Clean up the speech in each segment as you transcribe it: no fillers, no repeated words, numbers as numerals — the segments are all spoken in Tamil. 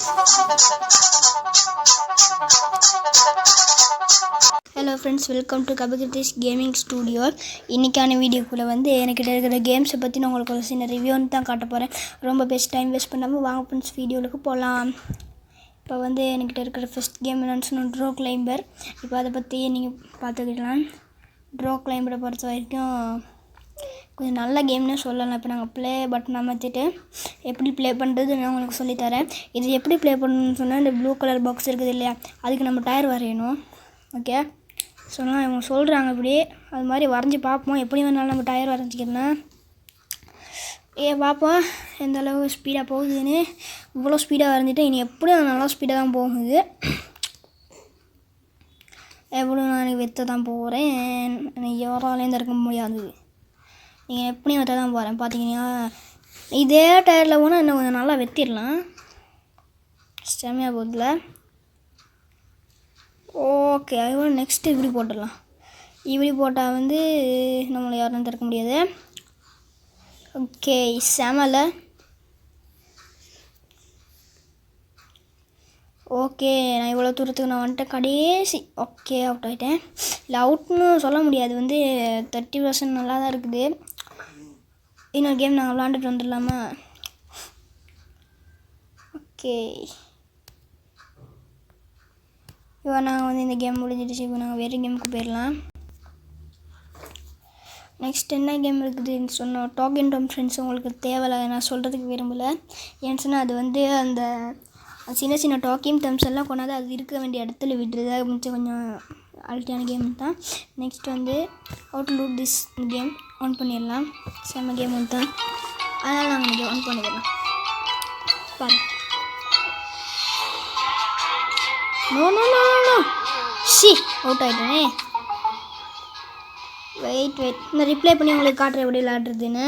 ஹலோ ஃப்ரெண்ட்ஸ், வெல்கம் டு கபகிருத்திஸ் கேமிங் ஸ்டூடியோ. இன்றைக்கான வீடியோக்குள்ளே வந்து என்கிட்ட இருக்கிற கேம்ஸை பற்றி நான் உங்களுக்கு ஒரு சின்ன ரிவ்யூன்னு தான் காட்ட போகிறேன். ரொம்ப பெஸ்ட் டைம் வேஸ்ட் பண்ணாமல் வாங்க ஃப்ரெண்ட்ஸ் வீடியோவுக்கு போகலாம். இப்போ வந்து என்கிட்ட இருக்கிற ஃபஸ்ட் கேம் என்னென்னு சொன்னால் ட்ரோ கிளைம்பர். இப்போ அதை பற்றி நீங்கள் பார்த்துக்கலாம். ட்ரோ கிளைம்பரை பொறுத்த வரைக்கும் கொஞ்சம் நல்ல கேம்னு சொல்லலாம். இப்போ நாங்கள் ப்ளே பட்டன் அமர்த்திட்டு எப்படி ப்ளே பண்ணுறது நான் உங்களுக்கு சொல்லித்தரேன். இது எப்படி ப்ளே பண்ணணும்னு சொன்னால் இந்த ப்ளூ கலர் பாக்ஸ் இருக்குது இல்லையா, அதுக்கு நம்ம டயர் வரையணும். ஓகே, சொன்னால் இவங்க சொல்கிறாங்க இப்படி அது மாதிரி வரைஞ்சி பார்ப்போம். எப்படி வேணாலும் நம்ம டயர் வரைஞ்சிக்கலாம். பார்ப்போம் எந்த அளவு ஸ்பீடாக போகுதுன்னு. இவ்வளோ ஸ்பீடாக வரைஞ்சிட்டு இனி எப்படியும் நல்லா ஸ்பீடாக தான் போகுது. எப்படியும் நான் வெற்ற தான் போகிறேன். யாராலையும் இருக்க முடியாது. நீங்கள் எப்படியும் வெற்ற தான் போகிறேன். பார்த்தீங்கன்னா இதே டயரில் போனால் இன்னும் கொஞ்சம் நல்லா வெற்றிடலாம். செம்மையாக போகுதுல. ஓகே, அதுவும் நெக்ஸ்ட்டு இப்படி போட்டுடலாம். இப்படி போட்டால் வந்து நம்மளை யாரும் திறக்க முடியாது. ஓகே, செமல. ஓகே, நான் இவ்வளோ தூரத்துக்கு நான் வந்துட்டேன் கடைசி. ஓகே, அவுட் ஆகிட்டேன். இல்லை அவுட்னு சொல்ல முடியாது, வந்து 30% நல்லா தான் இருக்குது. இன்னொரு கேம் நாங்கள் விளாண்டுட்டு வந்துடலாமா? ஓகே, இப்போ நாங்கள் வந்து இந்த கேம் முடிஞ்சிடுச்சு. இப்போ நாங்கள் வேறு கேமுக்கு போயிடலாம். நெக்ஸ்ட் என்ன கேம் இருக்குதுன்னு சொன்னோம், டாக் அண்ட் டம் ஃப்ரெண்ட்ஸ். உங்களுக்கு தேவையில்லை, நான் சொல்கிறதுக்கு விரும்பலை. ஏன்னு சொன்னால் அது வந்து அந்த சின்ன சின்ன டாக்கிங் டம்ஸ் எல்லாம் கொண்டாந்து அது இருக்க வேண்டிய இடத்துல விட்டுருது. அது கொஞ்சம் அல்ட்டியான கேம் தான். நெக்ஸ்ட் வந்து out loot this game on பண்ணிடலாம். செம்ம கேம் வந்து தான், அதனால் நாங்கள் இங்கே ஆன் பண்ணிடலாம். பாருங்கள். நோ நோ நோ நோ ஷி, அவுட் ஆகிட்டேனே. வெயிட் இந்த ரிப்ளை பண்ணி உங்களுக்கு காட்டுற எப்படி விளையாடுறதுன்னு.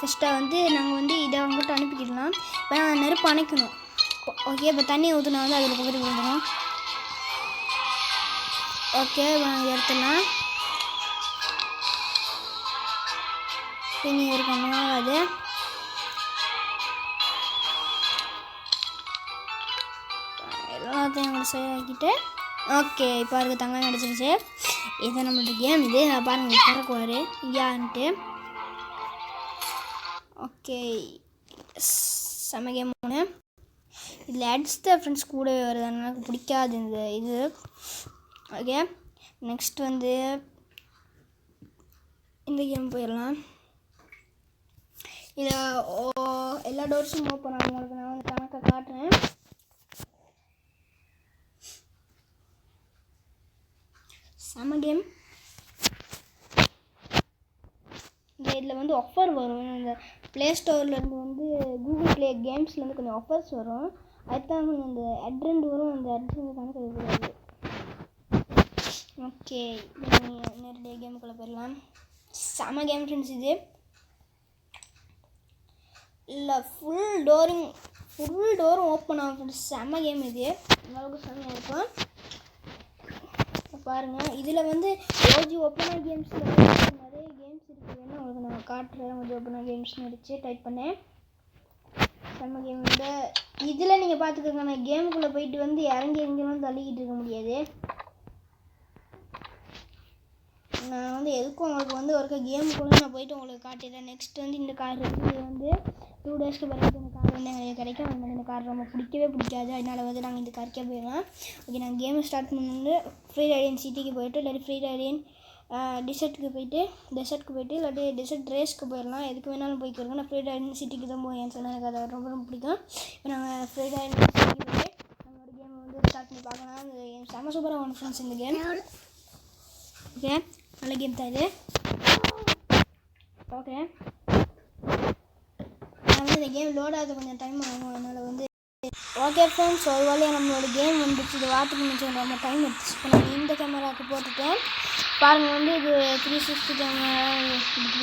ஃபஸ்ட்டாக வந்து நாங்கள் வந்து இதை அவங்ககிட்ட அனுப்பிக்கிடலாம். இப்போ நாங்கள் நெருப்பு அணைக்கணும். ஓகே, இப்போ தண்ணி ஊற்றினா வந்து அதில் பக்கத்துக்கு விழுந்துடும். ஓகே, நாங்கள் எடுத்துடலாம். இனி இருக்கும் ஆகாது. எல்லாத்தையும் எங்களை சரியாக்கிட்டு ஓகே, இப்போ அதுக்கு தங்கம் கிடச்சிருச்சு. இது நம்மளோட கேம். இது பாருங்கள் திறக்குவார் யான்ட்டு. ஓகே, செம்ம கேம். 3 இதில் அட்ஸ் த ஃப்ரெண்ட்ஸ் கூடவே வருது, எனக்கு பிடிக்காது இந்த இது. ஓகே, நெக்ஸ்ட் வந்து இந்த கேம் போயிடலாம். இதை எல்லா டோர்ஸும் ஓப்பன் ஆகும். உங்களுக்கு நான் வந்து கணக்கை காட்டுறேன். செம்ம கேம். இதில் வந்து ஆஃபர் வரும். இந்த ப்ளே ஸ்டோர்லேருந்து வந்து கூகுள் ப்ளே கேம்ஸ்லேருந்து கொஞ்சம் ஆஃபர்ஸ் வரும். அதுதான் கொஞ்சம் இந்த அட்ரெண்ட் வரும். அந்த அட்ரெண்ட் கணக்கு இருக்கக்கூடாது. ஓகே, நேரடியாக கேமுக்குள்ளே போயிடலாம். செம்ம கேம் ஃப்ரெண்ட்ஸ். இது இல்லை ஃபுல் டோரும் ஓப்பன் ஆகும் ஃப்ரெண்ட்ஸ். செம்ம கேம். இது அளவுக்கு செம்மையாக இருக்கும். பாருங்கள், இதில் வந்து கொஞ்சம் ஓப்பனாக கேம்ஸில் நிறைய கேம்ஸ் இருக்குதுன்னு உங்களுக்கு நான் காட்டுறேன். கொஞ்சம் ஓப்பனாக கேம்ஸ்னு அடித்து டைப் பண்ணேன். செம்ம கேம். இதில் நீங்கள் பார்த்துக்கோங்க, நான் கேமுக்குள்ளே போயிட்டு வந்து இறங்கி எங்கேயும் தள்ளிக்கிட்டு இருக்க முடியாது. நான் வந்து எதுக்கும் உங்களுக்கு வந்து ஒருக்க கேமுக்குள்ளே நான் போயிட்டு உங்களுக்கு காட்டிடுறேன். நெக்ஸ்ட் வந்து இந்த கார் இருக்குது. இது வந்து 2 டேஸ்க்கு பிறகு இந்த கார் வந்து எங்களுக்கு கிடைக்கும். எனக்கு இந்த கார் ரொம்ப பிடிக்காது. அதனால் வந்து நாங்கள் இந்த காருக்கே போயிடலாம். ஓகே, நாங்கள் கேமை ஸ்டார்ட் பண்ணி ஃப்ரீ ரைடியன் சிட்டிக்கு போய்ட்டு, இல்லாட்டி ஃப்ரீ ரைடியன் டெசர்ட்டுக்கு போய்ட்டு இல்லாட்டி டெசர்ட் ரேஸ்க்கு போயிடலாம். எதுக்கு வேணாலும் போய்க்கிறோங்க. நான் ஃப்ரீ ரைடியன் சிட்டிக்கு தான் போவேன் சொன்னால் எனக்கு அது ரொம்ப ரொம்ப பிடிக்கும். இப்போ நாங்கள் ஃப்ரீ ரைடியன் சிட்டிக்கு போய்ட்டு நம்மளோட கேமை வந்து ஸ்டார்ட் பண்ணி பார்க்கலாம். இந்த கேம் செம்ம சூப்பராக ஒன்று ஃப்ரெண்ட்ஸ். இந்த கேம் ஓகே, நல்ல கேம் தான் இது. ஓகே, நான் வந்து இந்த கேம் லோட் ஆகுது, கொஞ்சம் டைம் ஆகும். அதனால் வந்து ஓகே ஃப்ரெண்ட்ஸ், ஒரு வழியாக நம்மளோட கேம் வந்துச்சு. இது வார்த்தைக்கு நினச்சி ரொம்ப டைம் எடுத்துச்சு. இப்போ நான் இந்த கேமராவுக்கு போட்டுட்டேன். பாருங்கள், வந்து இது 360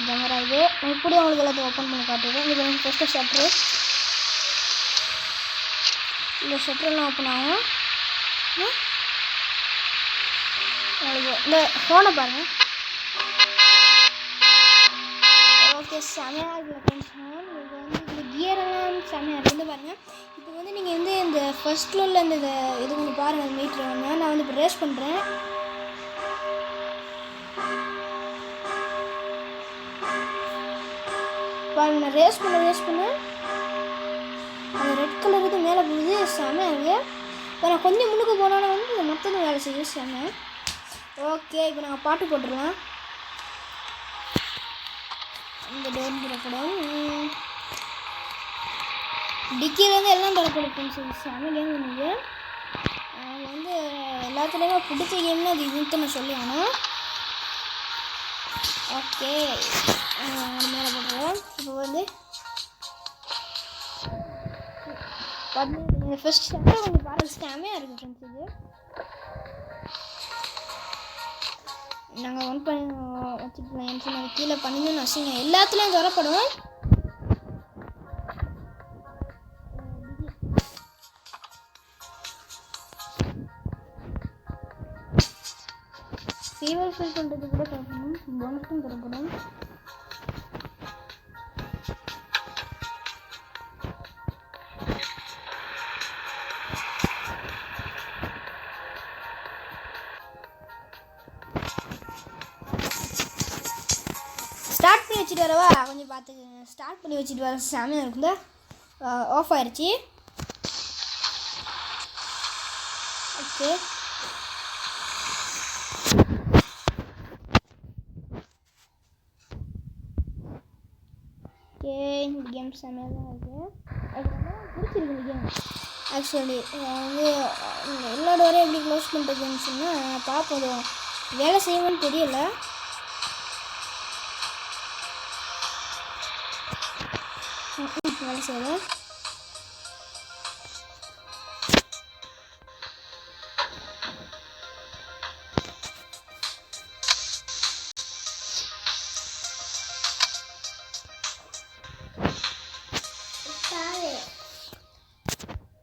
கேமரா. இது இப்படி உங்களுக்கு எல்லாத்தையும் ஓப்பன் பண்ணி காட்டுறேன். இது வந்து ஃபஸ்ட்டு ஷட்ரு. இந்த ஷட்ரெல்லாம் ஓப்பன் ஆகும். இந்த ஃபோனை பாருங்கள். செமையாக இருக்குல்ல ஃப்ரெண்ட்ஸ். இது வந்து இந்த கியரெல்லாம் செமையாக இருக்குது பாருங்கள். இப்போ வந்து நீங்கள் வந்து இந்த ஃபஸ்ட்டில் உள்ள இந்த இது வந்து பாருங்கள் மீட்ரு வந்து நான் வந்து இப்போ ரேஸ் பண்ணுறேன். பாருங்கள் நான் ரேஸ் பண்ண அந்த ரெட் கலர் இது மேலே போகுது, செமையாக இருக்குது. இப்போ நான் கொஞ்சம் முன்னுக்கு போனாலும் வந்து இந்த மொத்தத்தை வேலை செய்யுது, செமை. ஓகே, இப்போ நாங்கள் பாட்டு போட்டுடலாம். இந்த டோர் திறப்படும், டிக்கியில் வந்து எல்லாம் திறப்படும் ஃப்ரெண்ட்ஸ். செம கேம் எனக்கு வந்து எல்லாத்துலேயுமே பிடிச்ச கேம்னா அது இதுன்ட்டு நான் சொல்லி ஆனால். ஓகே, மேலே போட்டுருவோம். இப்போ வந்து பார்த்தீங்கன்னா ஃபஸ்ட் ஸ்டெப்பில் கொஞ்சம் பாருங்கள் செமையாக இருக்குது ஃப்ரெண்ட்ஸ். இது நாங்கள் ஒன் பண்ணி வச்சுக்கலாம். நாங்கள் கீழே பண்ணிங்கன்னு வச்சுங்க எல்லாத்துலேயும் தொடப்படும். ஃபீவர் ஃபீல் பண்ணுறது கூட தொடப்படும், போனஸும் தொடப்படும். ஸ்டார்ட் பண்ணி வச்சுட்டு வரவா கொஞ்சம் பார்த்துக்கங்க. ஸ்டார்ட் பண்ணி வச்சுட்டு வர செமையாக இருக்குல்ல. ஆஃப் ஆயிடுச்சு. ஓகே, இந்த கேம் செமையாக தான் இருக்குது. அது ரொம்ப பிடிச்சிருக்கு இந்த கேம் ஆக்சுவலி. வந்து எல்லா டோரையும் எப்படி க்ளோஸ் பண்ணுறதுன்னு சொன்னால் பார்ப்போம், வேலை செய்யுமான்னு தெரியல. வேலை செய்யல.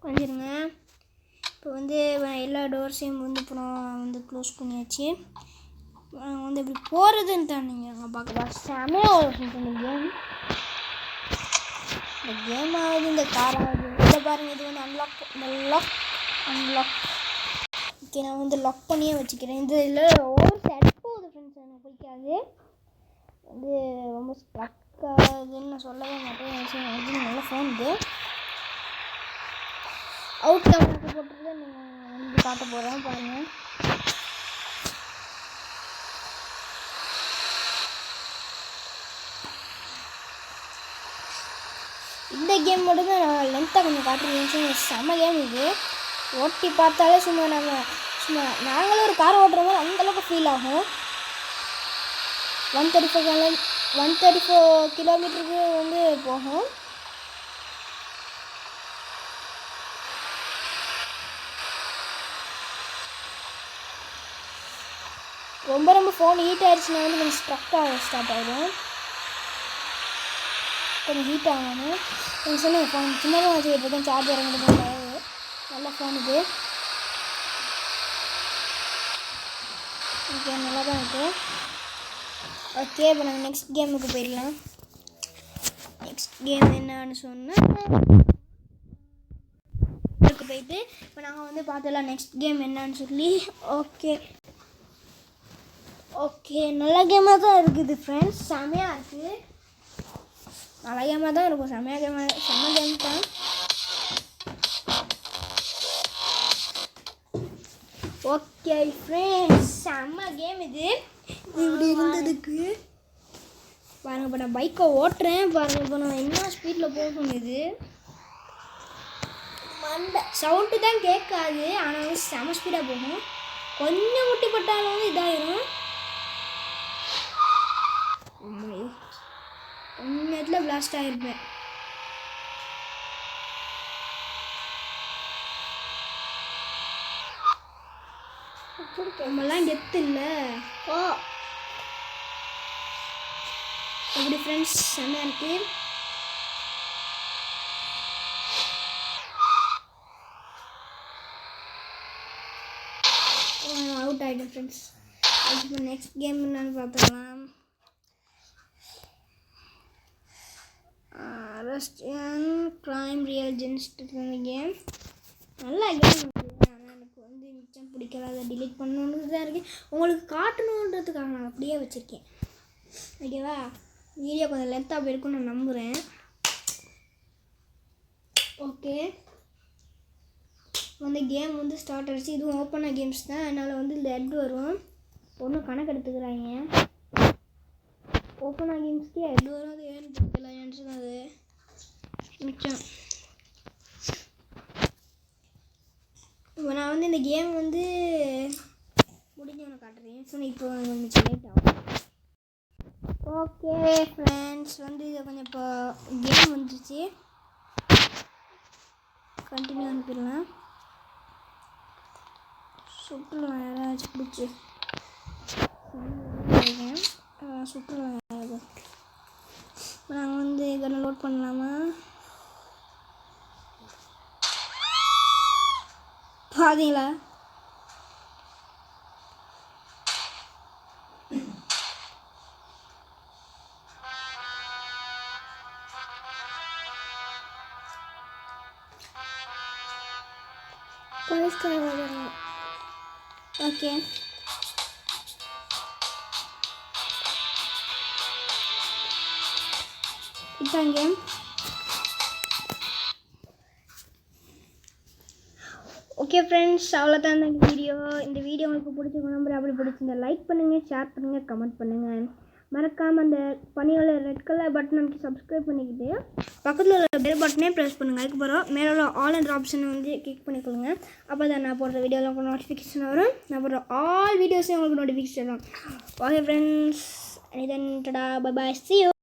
கொஞ்சிருங்க. இப்போ வந்து எல்லா டோர்ஸையும் வந்து அப்புறம் வந்து க்ளோஸ் பண்ணியாச்சு. வந்து இப்படி போகிறதுன்னு தான் நீங்கள் பார்க்கலாம். செமையாக ஒரு இந்த கேம். இந்த கேம் ஆகுது, இந்த கார் ஆகுது. இதை பாருங்கள், இது வந்து அன்லாக். ஓகே, நான் வந்து லாக் பண்ணியே வச்சுக்கிறேன். இந்த இதில் ஓவர் செட் போகுது ஃப்ரெண்ட்ஸ், எனக்கு பிடிக்காது. வந்து ரொம்ப ஸ்ட்ரக் ஆகுதுன்னு நான் சொல்லவே மாட்டேன். அது நல்ல ஃபோன். இது அவுட் கேமரா போட்டுறது நீங்கள் வந்து காட்ட போகிறேன் பாருங்கள். இந்த கேம் மட்டும் தான் நான் லென்த்தாக கொஞ்சம் காட்டுறேன். செம்ம கேம் இது. ஓட்டி பார்த்தாலே சும்மா நாங்களும் ஒரு கார் ஓட்டுற மாதிரி அந்தளவுக்கு ஃபீல் ஆகும். 134 கிலோமீட்டருக்கு வந்து போகும். ரொம்ப ஃபோன் ஹீட் ஆகிடுச்சுன்னா வந்து கொஞ்சம் ஸ்டார்ட் ஆகிடும். கொஞ்சம் ஹீட் ஆகணும். நீங்கள் சொல்லுங்கள், ஃபோன் சின்னதாக வச்சுக்கிட்டு இருக்கேன், சார்ஜ் இறங்கிட்டு நல்ல ஃபோன் இது. ஓகே, நல்லா தான் இருக்குது. ஓகே, இப்போ நாங்கள் நெக்ஸ்ட் கேமுக்கு போயிடலாம். நெக்ஸ்ட் கேம் என்னன்னு சொன்னால் போயிட்டு இப்போ நாங்கள் வந்து பார்த்துடலாம் நெக்ஸ்ட் கேம் என்னன்னு சொல்லி. ஓகே, நல்ல கேமாக தான் இருக்குது ஃப்ரெண்ட்ஸ். செமையாக இருக்குது, நல்ல கேமாக தான் இருக்கும். செம்ம கேம் தான். ஓகே ஃப்ரெண்ட்ஸ், செம்ம கேம் இது. இப்படி இருந்ததுக்கு பாருங்கள். இப்போ நான் பைக்கை ஓட்டுறேன் பாருங்கள். இப்போ நான் என்ன ஸ்பீடில் போகணும். இது சவுண்டு தான் கேட்காது, ஆனால் வந்து செம ஸ்பீடாக போகும். கொஞ்சம் முட்டி பட்டாலும் வந்து இதாகிடும். கொஞ்ச நேரத்தில் பிளாஸ்ட் ஆகிருப்பேன். நம்மலாம் டெப்த் இல்லை. எப்படி ஃப்ரெண்ட்ஸ், செம்மையாக இருக்குது. அவுட் ஆகிடும் ஃப்ரெண்ட்ஸ். இப்போ நெக்ஸ்ட் கேம் என்னன்னு பார்த்துக்கலாம். ஃபர்ஸ்ட் க்ரைம் ரியல் ஜென்ஸ்ட் கேம் நல்ல கேம். ஆனால் எனக்கு வந்து மிச்சம் பிடிக்கல, அதை டிலீட் பண்ணணுன்னு தான் இருக்கேன். உங்களுக்கு காட்டணுன்றதுக்காக நான் அப்படியே வச்சுருக்கேன். ஓகேவா? வீடியோ கொஞ்சம் லென்த்தாக போயிருக்குன்னு நான் நம்புகிறேன். ஓகே, வந்து கேம் வந்து ஸ்டார்ட் ஆகிடுச்சு. இதுவும் ஓப்பனாக கேம்ஸ் தான், அதனால் வந்து லெட் வரும். ஒன்றும் கணக்கு எடுத்துக்கிறாங்க. ஓப்பனாக கேம்ஸ்க்கு ஹெட் வரும். அது ஏன்னு தெரியல, ஏன்னு அது மிச்சம். இப்போ நான் வந்து இந்த கேம் வந்து முடிஞ்சவனை காட்டுறேன். ஸோ இப்போ கொஞ்சம் லேட் ஆகும். ஓகே ஃப்ரெண்ட்ஸ், வந்து இதை கொஞ்சம் இப்போ கேம் வந்துருச்சு. கண்டினியூ அனுப்பிடலாம். சுற்றுலாம் யாராச்சும் பிடிச்சி சுற்றுலாம் யாராவது நாங்கள் வந்து இதெல்லாம் லோட் பண்ணலாமா? பார்த்தீங்களா? ஓகே, இதான் கேம். ஓகே ஃப்ரெண்ட்ஸ், அவ்வளோதான் இந்த வீடியோ. இந்த வீடியோ உங்களுக்கு பிடிச்சிருக்க நம்பர் அப்படி பிடிச்சிருந்தா லைக் பண்ணுங்கள், ஷேர் பண்ணுங்கள், கமெண்ட் பண்ணுங்கள். மறக்காமல் அந்த பணிகளை ரெட் கலர் பட்டன் நமக்கு சப்ஸ்கிரைப் பண்ணிக்கிட்டு பக்கத்தில் உள்ள பெல் பட்டனே ப்ரெஸ் பண்ணுங்கள். அதுக்கப்புறம் மேலே உள்ள ஆல் என்ற ஆப்ஷனை வந்து கிளிக் பண்ணிக்கொள்ளுங்க. அப்போ தான் நான் போடுற வீடியோவில் உங்களுக்கு நோட்டிஃபிகேஷன் வரும். நான் போடுற ஆல் வீடியோஸையும் உங்களுக்கு நோட்டிஃபிகேஷன் வரும். ஓகே ஃப்ரெண்ட்ஸ், இதன் டடா, பை பாய், see you.